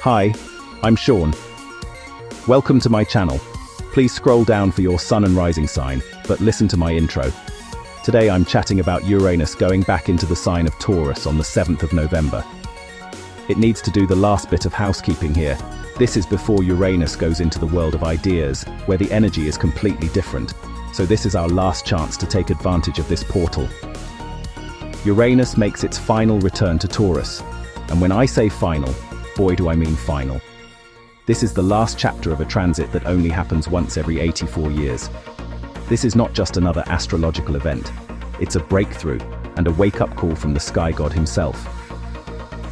Hi, I'm Sean. Welcome to my channel. Please scroll down for your sun and rising sign, but listen to my intro. Today I'm chatting about Uranus going back into the sign of Taurus on the 7th of November. It needs to do the last bit of housekeeping here. This is before Uranus goes into the world of ideas, where the energy is completely different. So this is our last chance to take advantage of this portal. Uranus makes its final return to Taurus. And when I say final, boy do I mean final. This is the last chapter of a transit that only happens once every 84 years. This is not just another astrological event. It's a breakthrough and a wake-up call from the sky god himself.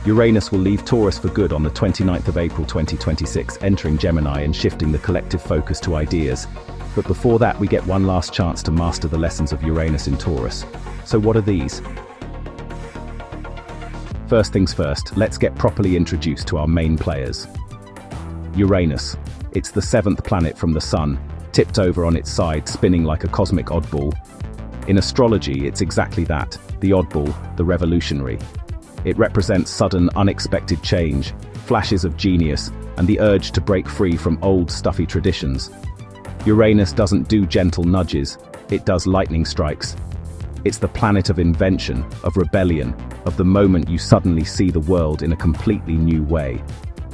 Uranus will leave Taurus for good on the 29th of April 2026, entering Gemini and shifting the collective focus to ideas. But before that, we get one last chance to master the lessons of Uranus in Taurus. So what are these? First things first, let's get properly introduced to our main players. Uranus. It's the seventh planet from the Sun, tipped over on its side, spinning like a cosmic oddball. In astrology, it's exactly that, the oddball, the revolutionary. It represents sudden, unexpected change, flashes of genius, and the urge to break free from old, stuffy traditions. Uranus doesn't do gentle nudges, it does lightning strikes. It's the planet of invention, of rebellion, of the moment you suddenly see the world in a completely new way.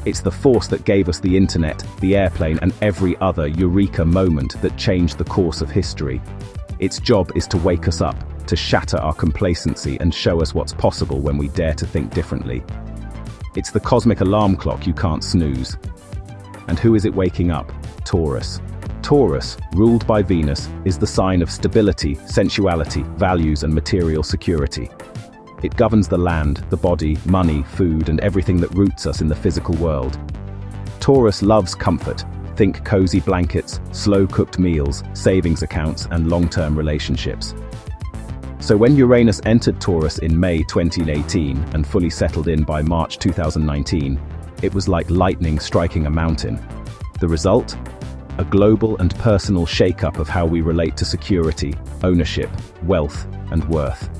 It's the force that gave us the internet, the airplane, and every other eureka moment that changed the course of history. Its job is to wake us up, to shatter our complacency and show us what's possible when we dare to think differently. It's the cosmic alarm clock you can't snooze. And who is it waking up? Taurus. Taurus, ruled by Venus, is the sign of stability, sensuality, values, and material security. It governs the land, the body, money, food, and everything that roots us in the physical world. Taurus loves comfort. Think cozy blankets, slow-cooked meals, savings accounts, and long-term relationships. So when Uranus entered Taurus in May 2018 and fully settled in by March 2019, it was like lightning striking a mountain. The result? A global and personal shake-up of how we relate to security, ownership, wealth, and worth.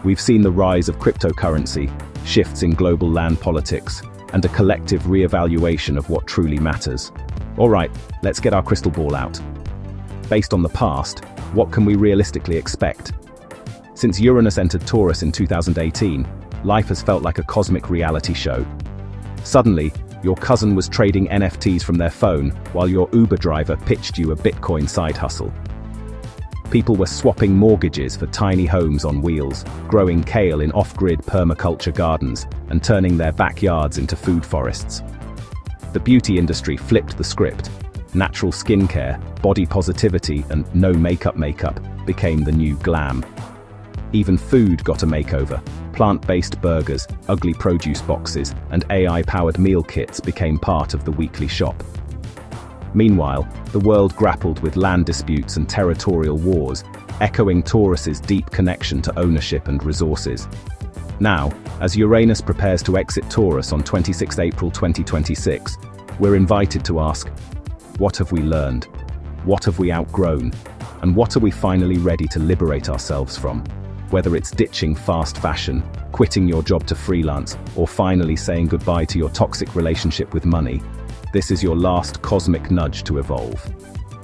We've seen the rise of cryptocurrency, shifts in global land politics, and a collective re-evaluation of what truly matters. All right, let's get our crystal ball out. Based on the past, what can we realistically expect? Since Uranus entered Taurus in 2018, life has felt like a cosmic reality show. Suddenly, your cousin was trading NFTs from their phone while your Uber driver pitched you a Bitcoin side hustle. People were swapping mortgages for tiny homes on wheels, growing kale in off-grid permaculture gardens, and turning their backyards into food forests. The beauty industry flipped the script. Natural skincare, body positivity, and no makeup became the new glam. Even food got a makeover. Plant-based burgers, ugly produce boxes, and AI-powered meal kits became part of the weekly shop. Meanwhile, the world grappled with land disputes and territorial wars, echoing Taurus's deep connection to ownership and resources. Now, as Uranus prepares to exit Taurus on 26 April 2026, we're invited to ask, what have we learned? What have we outgrown? And what are we finally ready to liberate ourselves from? Whether it's ditching fast fashion, quitting your job to freelance, or finally saying goodbye to your toxic relationship with money, this is your last cosmic nudge to evolve.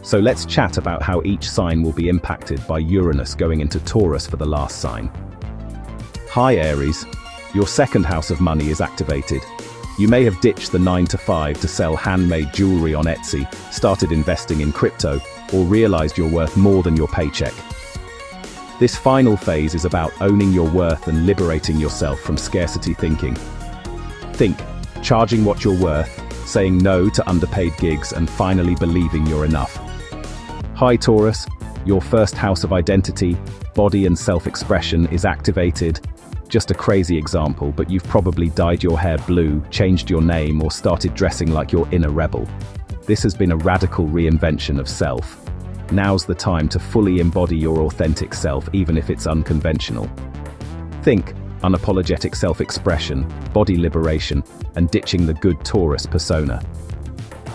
So let's chat about how each sign will be impacted by Uranus going into Taurus for the last sign. Hi Aries, your second house of money is activated. You may have ditched the 9-to-5 to sell handmade jewelry on Etsy, started investing in crypto, or realized you're worth more than your paycheck. This final phase is about owning your worth and liberating yourself from scarcity thinking. Think, charging what you're worth, saying no to underpaid gigs, and finally believing you're enough. Hi Taurus, your first house of identity, body and self-expression is activated. Just a crazy example, but you've probably dyed your hair blue, changed your name, or started dressing like your inner rebel. This has been a radical reinvention of self. Now's the time to fully embody your authentic self, even if it's unconventional. Think, unapologetic self-expression, body liberation, and ditching the good Taurus persona.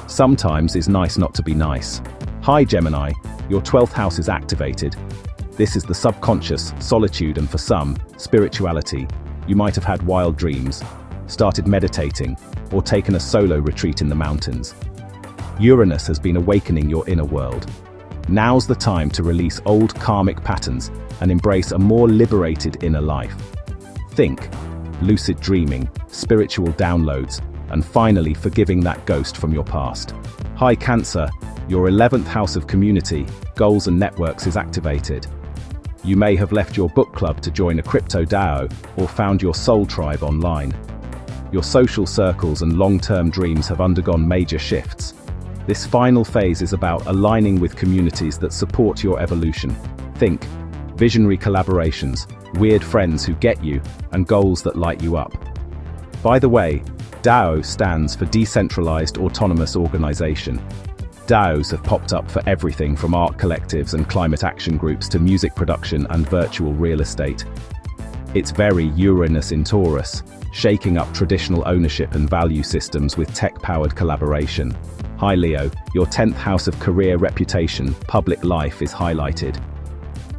Sometimes it's nice not to be nice. Hi Gemini, your 12th house is activated. This is the subconscious, solitude, and for some, spirituality. You might have had wild dreams, started meditating, or taken a solo retreat in the mountains. Uranus has been awakening your inner world. Now's the time to release old karmic patterns and embrace a more liberated inner life. Think lucid dreaming, spiritual downloads, and finally forgiving that ghost from your past. Hi Cancer, your 11th house of community, goals and networks is activated. You may have left your book club to join a crypto DAO or found your soul tribe online. Your social circles and long-term dreams have undergone major shifts. This final phase is about aligning with communities that support your evolution. Think visionary collaborations, weird friends who get you, and goals that light you up. By the way, DAO stands for Decentralized Autonomous Organization. DAOs have popped up for everything from art collectives and climate action groups to music production and virtual real estate. It's very Uranus in Taurus, shaking up traditional ownership and value systems with tech-powered collaboration. Hi Leo, your 10th house of career, reputation, public life is highlighted.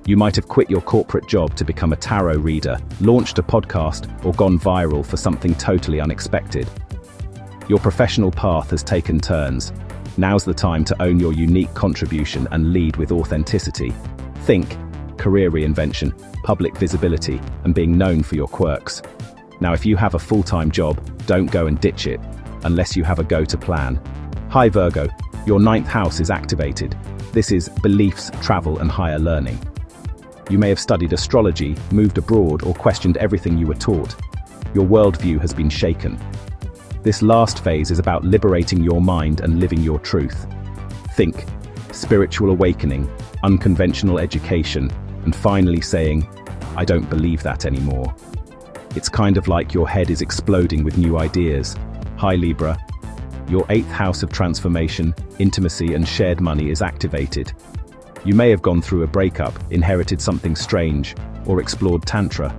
You might have quit your corporate job to become a tarot reader, launched a podcast, or gone viral for something totally unexpected. Your professional path has taken turns. Now's the time to own your unique contribution and lead with authenticity. Think career reinvention, public visibility, and being known for your quirks. Now, if you have a full-time job, don't go and ditch it, unless you have a go-to plan. Hi Virgo, your 9th house is activated. This is beliefs, travel, and higher learning. You may have studied astrology, moved abroad, or questioned everything you were taught. Your worldview has been shaken. This last phase is about liberating your mind and living your truth. Think spiritual awakening, unconventional education, and finally saying, I don't believe that anymore. It's kind of like your head is exploding with new ideas. Hi Libra, your 8th house of transformation, intimacy, and shared money is activated. You may have gone through a breakup, inherited something strange, or explored Tantra.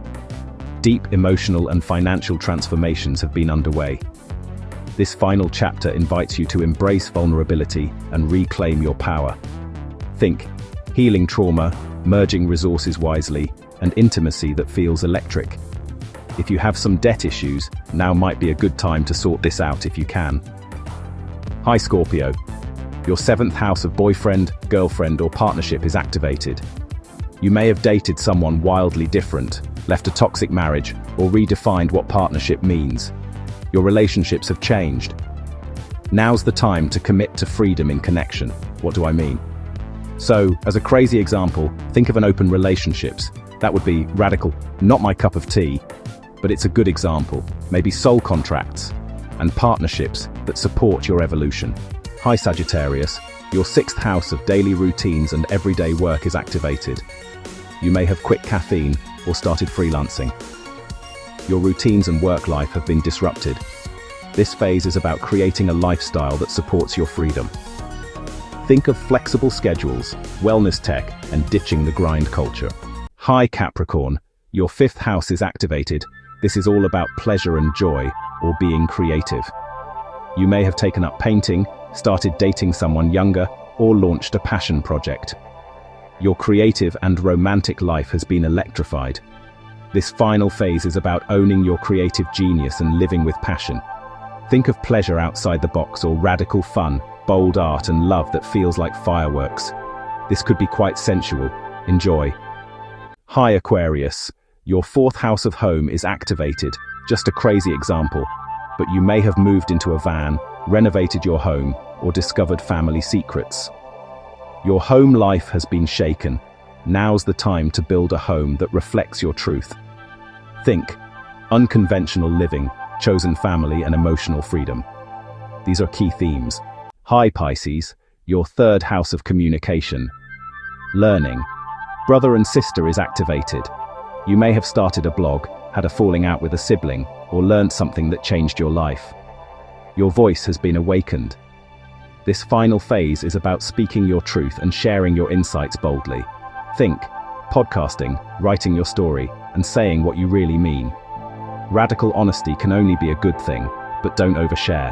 Deep emotional and financial transformations have been underway. This final chapter invites you to embrace vulnerability and reclaim your power. Think healing trauma, merging resources wisely, and intimacy that feels electric. If you have some debt issues, now might be a good time to sort this out if you can. Hi Scorpio, your 7th house of boyfriend, girlfriend, or partnership is activated. You may have dated someone wildly different, left a toxic marriage, or redefined what partnership means. Your relationships have changed. Now's the time to commit to freedom in connection. What do I mean? So, as a crazy example, think of an open relationships. That would be radical, not my cup of tea, but it's a good example. Maybe soul contracts and partnerships that support your evolution. Hi Sagittarius, your 6th house of daily routines and everyday work is activated. You may have quit caffeine or started freelancing. Your routines and work life have been disrupted. This phase is about creating a lifestyle that supports your freedom. Think of flexible schedules, wellness tech, and ditching the grind culture. Hi Capricorn, your 5th house is activated. This is all about pleasure and joy, or being creative. You may have taken up painting, started dating someone younger, or launched a passion project. Your creative and romantic life has been electrified. This final phase is about owning your creative genius and living with passion. Think of pleasure outside the box or radical fun, bold art and love that feels like fireworks. This could be quite sensual. Enjoy. Hi Aquarius, your 4th house of home is activated. Just a crazy example, but you may have moved into a van, renovated your home, or discovered family secrets. Your home life has been shaken. Now's the time to build a home that reflects your truth. Think unconventional living, chosen family, and emotional freedom. These are key themes. Hi Pisces, your 3rd house of communication. Learning. Brother and sister is activated. You may have started a blog, had a falling out with a sibling, or learned something that changed your life. Your voice has been awakened. This final phase is about speaking your truth and sharing your insights boldly. Think podcasting, writing your story, and saying what you really mean. Radical honesty can only be a good thing, but don't overshare.